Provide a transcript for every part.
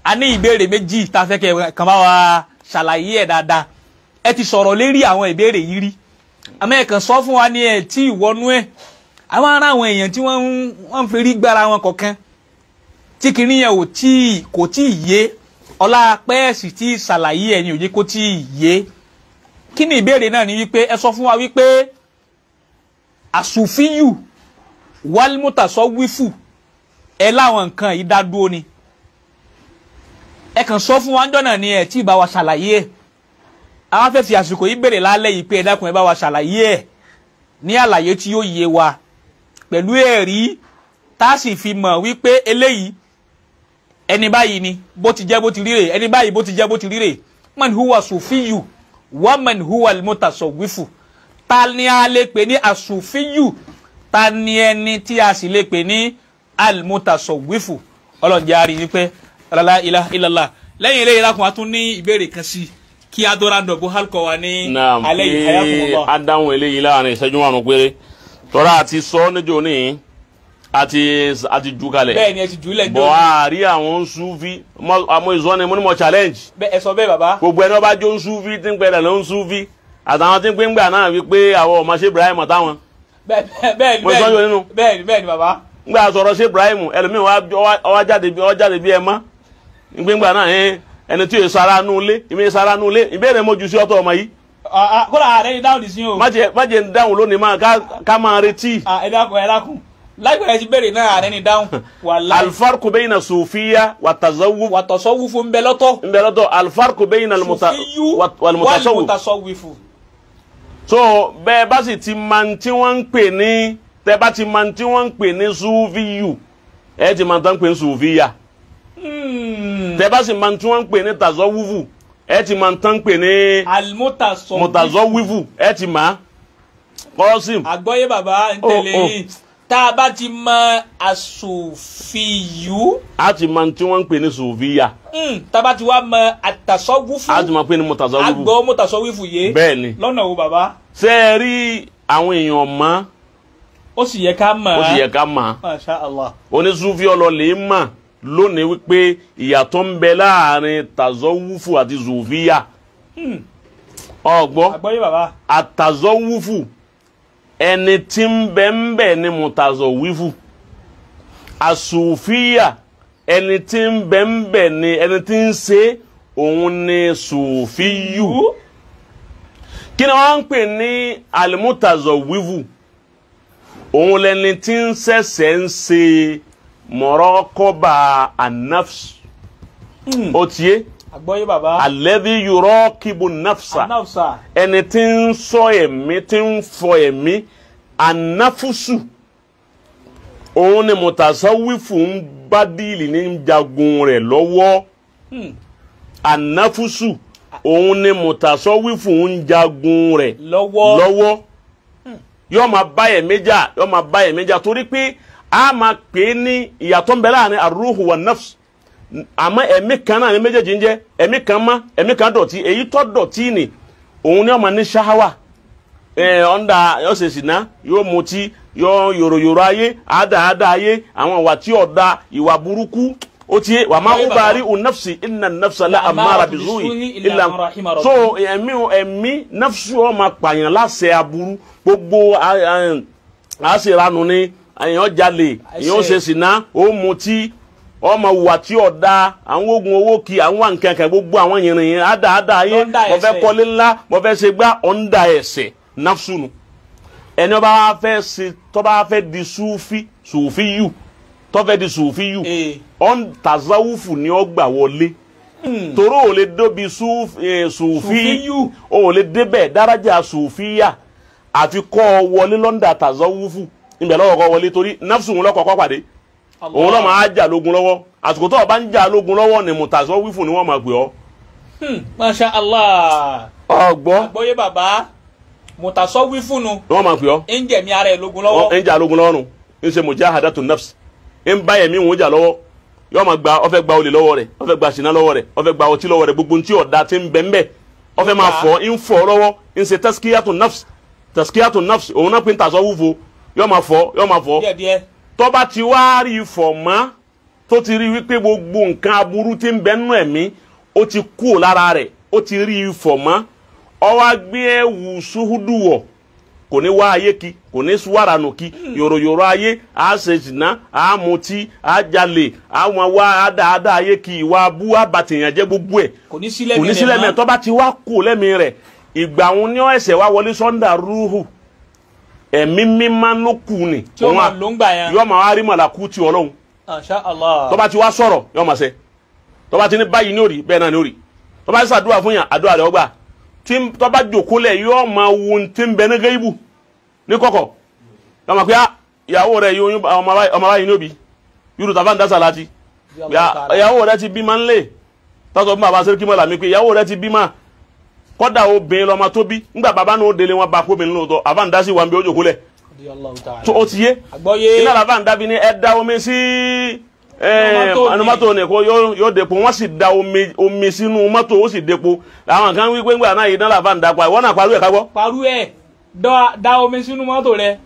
a ní ìbéèrè méjì tá fẹ́ kẹ́ kàn bá wa ṣàlàyé ẹ̀ dáadáa ẹ ti sọ̀rọ̀ lérí àwọn ìbéèrè yìí rí àmọ́ ẹ kàn sọ fún wa ní ẹ tí ìwọ́nú ẹ̀ àwọn ará àwọn èèyàn tí wọ́n ń ferí gbára wọn kọ̀ọ̀kan tí kìíní yẹn kò tí ì yé ọlá pẹ́ẹ́sì tí ṣàlàyé ẹ̀ ní òye kó tí ì yé kí ni ìbéèrè náà ni wípé ẹ sọ fún wa wípé àsùfíyù wálmùtàsọ́wífù ẹ láwọn nǹkan yìí dá dúró ni ẹ kàn sọ fún wa ńjọ́ náà ni ẹ tí ì bá wa ṣàlàyé ẹ̀ àwọn afẹ́ fi àsìkò yìí béèrè lálẹ́ yìí pé ẹ dákun ẹ bá wa ṣàlàyé ẹ̀ ní àlàyé tí yóò yé wa pẹ̀lú ẹ̀rí tá a sì fi mọ̀ wípé eléyìí ẹni báyìí ni bó ti jẹ́ bó ti ríre ẹni báyìí bó ti jẹ́ bó ti ríre man huwa sufiyu wa man huwa almutasawwifu ta ni a lè pè ní asufiyu ta ni ẹni tí a sì lè pè ní almutasawwifu ọlọ́njẹ́ a rí wípé la ilaha illallah lẹ́yìn eléyìí lákùn a tún ní ìbéèrè kan sí kí a dọ́ra dọ̀gbọ́ halkọ̀ wa ní alẹ́ yìí ayakumullah. adáhùn eléyìí láàrin ìṣẹ́jú márùn-ún péré tọ́ra àti sọ níjó ní àti jù kalẹ̀. bẹ́ẹ̀ ni ẹ ti jù lẹ̀ bọ̀ àárí àwọn sufi àmọ́ ìzọ́ni mo ní mo challenge. ẹ sọ bẹ́ẹ̀ bàbá. gbogbo ẹni ọba jó ń sufi tí ń pẹ́ lẹ̀ ló ń sufi àtàwọn tí ń pín gbà náà wípé àwọn ọmọ ṣe Ibrahim táwọn. bẹ́ẹ̀ ni bàbá. ngbà sọ̀rọ̀ ṣe Ibrahim ẹlòmíì ọwá jáde bí ẹ mọ́ gbígbà náà ẹni tí yóò sara nù lé ìmí sara nù lé ìbéèrè mojú sí ọ̀tọ̀ ọmọ yìí. kódà ààrẹ yìí dáhùn sí o. má jẹ́ ń dáhùn lónìí máa ká máa retí. ẹ dákun láìpẹ́ ti béèrè náà ààrẹ ni dáhùn. alfarku bayna sufiya wa tasawuf. wa tasawuf ń bẹ lọ́tọ̀. alfarku bayna walmutasawwif. so bẹ́ẹ̀ bá sì ti máa tí wọ́n ń pè ní tẹ́ bá ti máa tí wọ́n ń pè ní sufiyu ẹ ti máa tán pè ní sufiya. tẹ́ bá sì máa tí wọ́n ń pè ní tasawufu ẹ ti máa tán pè ní almutasawwifu ẹ ti máa kọ́sìm. àgbọ́yé bàbá ń tẹ̀lé yìí tá a bá ti mọ àsòfìyù. a ti mọ tí wọ́n ń pè ní sòfìyà. tá a bá ti wá mọ àtàsọ́wúfù. a ti mọ pé ní mọ̀tàsọ́wúfù. àgbọ̀ mọ̀tàsọ́wúfù yé. bẹ́ẹ̀ni. lọ́nà wo bàbá. ṣé ẹ rí àwọn èèyàn mọ̀. ó sì yẹ ká mọ̀. Masha Allah. onísùfì ọlọ́lẹ̀ mọ̀ lónìí wípé ìyàtọ̀ ń bẹ láàrin tàzọ́wúfù àti sòfìyà. ọgbọ́. àgbọ́yé bàbá. àtàzọ́wúfù ẹni tí ń bẹ ni mutazawwifu asùfíyà ẹni tí ń bẹ ni ẹni tí ń ṣe òun ni sùfíyù kí ni wọ́n ń pè ní alimutazawwifu òun lẹni tí ń ṣẹ̀ṣẹ̀ ń ṣe mọ̀rọ́kọ́bà an-nafs ó tiẹ̀ àgbọ́yé bàbá. alladhi yuraqibu nafsa ẹni tí ń sọ ẹ̀mí tí ń fọ ẹ̀mí anafusu òun ni mutasawwifu ń bá díìlì ní jagun rẹ̀ lọ́wọ́ anafusu òun ni mutasawwifu ń jagun rẹ̀ lọ́wọ́ yóò máa bá ẹ̀mí jà torí pé a máa pè é ní ìyàtọ̀ ń bẹ láàrin arruhu wa nafs àmọ́ ẹ̀mí kan náà ní méjèèjì ń jẹ́ ẹ̀mí kan mọ́ ẹ̀mí kan dọ̀tí èyí tó dọ̀tí ni òun ni ó máa ní ṣáháwà ọ̀ndà yóò ṣe ṣìnà yóò mutí yóò yòròyòrò ayé àádáadá ayé àwọn ìwà tí ọ̀dà ìwà burúkú ó ti wà máa ń bari nafsi inna nafsa la amara bizuyi illa so ẹ̀mí nafsu ó máa pààyàn láṣẹ aburú gbogbo àṣìranu ni èèyàn jalè èèyàn ṣe ṣìnà ó mutí ọmọ wà tí ọ̀dà àwọn oògùn owó kí àwọn nǹkan gbogbo àwọn yìnrìn àdáadá ayé mo fẹ́ kọ́lé ńlá mo fẹ́ ṣe gbá ọ̀ndà ẹ̀sẹ̀ nafsunu ẹni ọba fẹ́ ṣe tọ́ba fẹ́ di sùfíyù tọ́fẹ́ di sùfíyù tasawufu ni ó gbà wọlé torí ò lè dóbi sùfíyù ò lè débẹ̀ dárájà sùfíyà àfi kọ́ ọ wọlé lọ́ndà tasawufu ìbẹ̀ lọ́wọ́ kọ́ wọlé torí nafsu wọn lọ́kọ̀ọ́kọ́ pàdé òun náà máa jà lógun lọ́wọ́ àsìkò tó o bá ń jà lógun lọ́wọ́ ni mutasawwifu ni wọ́n máa pè ọ́. Masha Allah. ọgbọ́ àgbọ́yé bàbá mutasawwifu nu. ni wọ́n máa pè ọ́. ń jẹ̀mí ara ẹ̀ lógun lọ́wọ́. ń jà lógun lọ́wọ́ nù ń ṣe mujahadatu nafs ń bá ẹ̀mí wọn jà lọ́wọ́ yóò máa gba ó fẹ́ gba olè lọ́wọ́ rẹ̀ ó fẹ́ gba ṣìnà lọ́wọ́ rẹ̀ ó fẹ́ gba ọtí lọ́wọ́ rẹ̀ gbogbo ntí ọ̀dà ti ń bẹ́ńbẹ́ ó fẹ́ máa fọ́ ń fọ́ lọ́wọ́ ń ṣe taskiyatu nafs òun náà pín tasawufu yóò máa fọ́ díẹ̀díẹ̀. tó bá ti wá rí fọ̀ mọ́ tó ti rí wípé gbogbo nǹkan aburú tí ń bẹ nínú ẹ̀mí ó ti kú lára rẹ̀ ó ti rí ifọ̀ mọ́ ó wá gbé ẹ̀wù suhudu wọ̀ kò ní wá ayé kí kò ní suwara nù kí yòròyòrò ayé á ṣe jìnnà á mutí á jalè á wọn wá àdáadá ayé kí ìwà abú àbàtìyàn jẹ́ gbogbo ẹ̀ kò ní sílẹ̀ mẹ́rin tó bá ti wá kú lẹ́mìí rẹ̀ ìgbà òun ní ẹsẹ̀ wá wọlé sọ́ndà rúhù ẹ̀mí mímá ló kù ni yóò máa wá rí màlàkú ti Ọlọ́run tó bá ti wá sọ̀rọ̀ yóò máa ṣe tó bá ti ní báyìí ní òrì bẹ́ẹ̀ náà ní òrì tó bá ti ṣàdúrà fún yàn àdúrà rẹ̀ ọgbà tí tó bá jòkólẹ̀ yóò máa wo tí ń bẹ ní gẹ́ìbù ní kọ̀kọ̀ yóò máa pé ìyàwó rẹ̀ yóò ọmọ báyìí ní òbí yúrù tàbá ń dá sàláàtì ìyàwó rẹ̀ ti bí máa ń lè tọ́sọ̀ fún bàbá sẹ́ríkì mọ́lá mi pé ìyàwó rẹ̀ ti bí máa kọ́dà obìnrin lọ́mọ tó bí ńgbà bàbá náà ó délé wọn bá kóbìnrin lóòótọ́ àbá ń dá sí wa ń bí ó jòkólẹ̀ tó ó ti yé iná làbá ń dábí ní ẹ dá omi sí mọ́tò ní kó yóò depo wọ́n sì da omi sínú mọ́tò ó sì depo àwọn kan wípé ńgbà náà iná làbá ń dapa ìwọ́n náà parú ẹ̀ ká gbọ́. parú ẹ̀ da omi sínú mọ́tò rẹ̀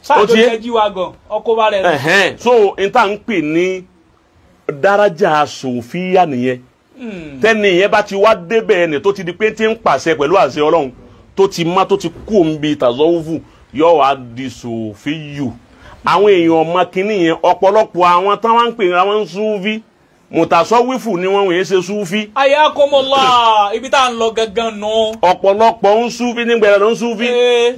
sáà tó jẹ́ jí wa gan ọkọ̀ bá rẹ̀. so n ta ń pè ní daraja sòfíà nìyẹn tẹ́ni yẹn bá ti wá débẹ̀ ẹni tó ti di pé tí ń pàṣẹ pẹ̀lú àṣẹ Ọlọ́run tó ti má tó ti kú òǹbi tasowufu yóò wá di sòfíyù àwọn èèyàn ọmọ kìíní yẹn ọ̀pọ̀lọpọ̀ àwọn táwọn ń pè àwọn sufi mutasowifu ni wọ́n wòye ṣe sufi. ayakomola ibi tá à ń lọ gangan nù. ọ̀pọ̀lọpọ̀ ń sufi nígbẹ̀rẹ̀ ló ń sufi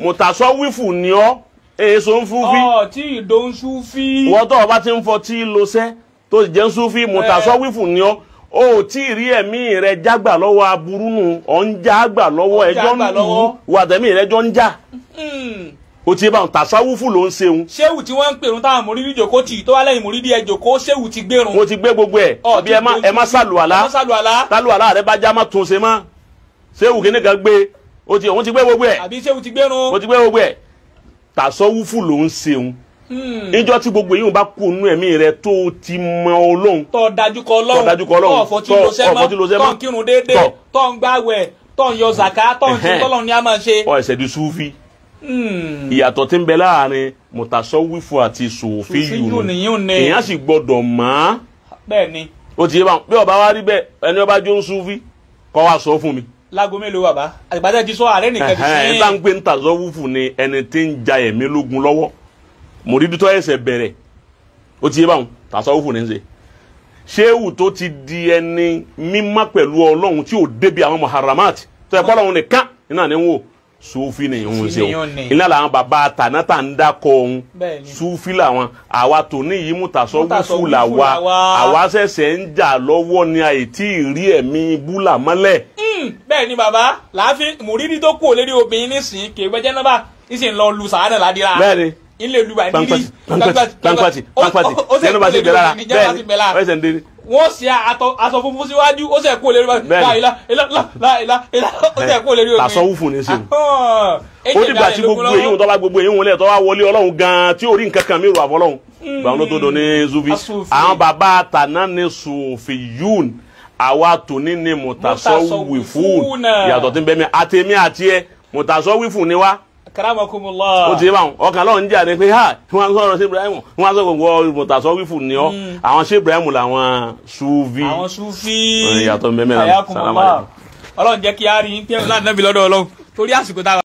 mutasowifu ni ọ́ èso ń sufi. tí ìdó ń sufi. wọ́n tó o bá ti ń fọ tí lo sẹ́ tó jẹ́ ń sufi mutasowifu ni ọ́ o tí ì rí ẹ̀mí rẹ jágbà lọ́wọ́ aburú nù ọ̀ ń já gbà lọ́wọ́ ẹjọ́ ń lù wà tẹ̀mí rẹ jọ ń já. o ti bá wọn tasawufu ló ń ṣeun. ṣéwù tí wọ́n ń pèrún táwọn mòrídìí jòkó tì tó wá lẹ́yìn mòrídìí ẹ jòkó ṣéwù ti gbérun. mo ti gbé gbogbo ẹ̀ àbí ẹ má sàlùwàlá sàlùwàlá rẹ bá já má tún ṣe mọ́ ṣéwù kìíní kan gbé òun ti gbé gbogbo ẹ̀. àbí ṣéwù ti gbérun. mo ti gbé gbogbo ẹ̀ tasawufu ló ń ṣeun. níjọ́ tí gbogbo yìí bá kú nínú ẹ̀mí rẹ tó ti mọ Ọlọ́run. tó dájúkọ Ọlọ́run tó ọ̀fọ̀ tí lo sẹ́ mọ́ tó ń kírun déédéé tó ń gbàwẹ̀ tó ń yọ zàká tó ń ṣe tọ́lọ́run ní a máa ṣe. ọ ẹsẹ̀ di sufi. ìyàtọ̀ tí ń bẹ láàrin mutasowifu àti sòfíyù èèyàn sì gbọ́dọ̀ mọ̀. bẹ́ẹ̀ni. ó ti yé báwọn bí ọba wa rí bẹ́ẹ̀ ẹni ọba jó ń sufi kọ́ wa sọ fún mi. láago mélòó bàbá àgbàdo ti sọ ààrẹ nìkan ti sí. ẹ tá ń gbé ń tasawufu ni ẹni tí ń ja ẹ̀mí lógun lọ́wọ́ mòrídìí tó ẹsẹ̀ bẹ̀rẹ̀ ó ti yé báwọn tasawufu ní í ṣe ṣéwù tó ti di ẹni mímọ́ pẹ̀lú Ọlọ́run tí ò débi àwọn muharramat tó ẹ̀ kọ́ Ọlọ́run nìkan iná ní wò sufi ni òun ṣe o iná làwọn bàbá tànátà ń dákọ òun sufi làwọn àwa tó ní yìí mutasawufu là wa àwa ṣẹ̀ṣẹ̀ ń jà lọ́wọ́ ni àìtí rí ẹ̀mí búlà mọ́lẹ̀. bẹ́ẹ̀ ni bàbá láàfin mùrídìí tó kú lérí obìnrin nísìnyí kì í gbẹ́jẹ́ náà bá ìsìn lọ lu sàánà ládìrá. bẹ́ẹ̀ni ilé lu bàyìí nídìí pankpati yẹnu bá ti bẹ̀rẹ̀ la bẹ́ẹ̀ni ọ̀sẹ̀ ń deri. wọ́n ṣe aṣọ funfun síwájú ó sì kú lérí báyìí láìla ó sì kú lérí obìnrin. tasawufu ni ṣe o dìgbà tí gbogbo èyí wọn tó bá gbogbo èyí wọn lẹ̀ tó wá wọlé Ọlọ́run gan-an tí ò rí nǹkan kan mi rò àfọlọ́hún gbàwọn ló tó do ní zufi àwọn bàbá àtàná ní sufiyun àwa tòní ní mutasawwifun yàtọ̀ tí ń bẹ mi àtẹ̀mí àti ẹ mutasawwifun ni wá. karamakumullah. ó ti bá wọn ọkàn lọ́wọ́ ń jà ní pé ha wọn sọ̀rọ̀ sí Ibrahim wọn sọ gbogbo mutasawwifu ni ọ àwọn ṣé Ibrahim làwọn sufi. àwọn sufi yàtọ̀ ń bẹ mẹ́rin. Ọlọ́run jẹ́ kí a rí pé ọlọ́run náà bí lọ́dọ̀ Ọlọ́run torí àsìkò tá a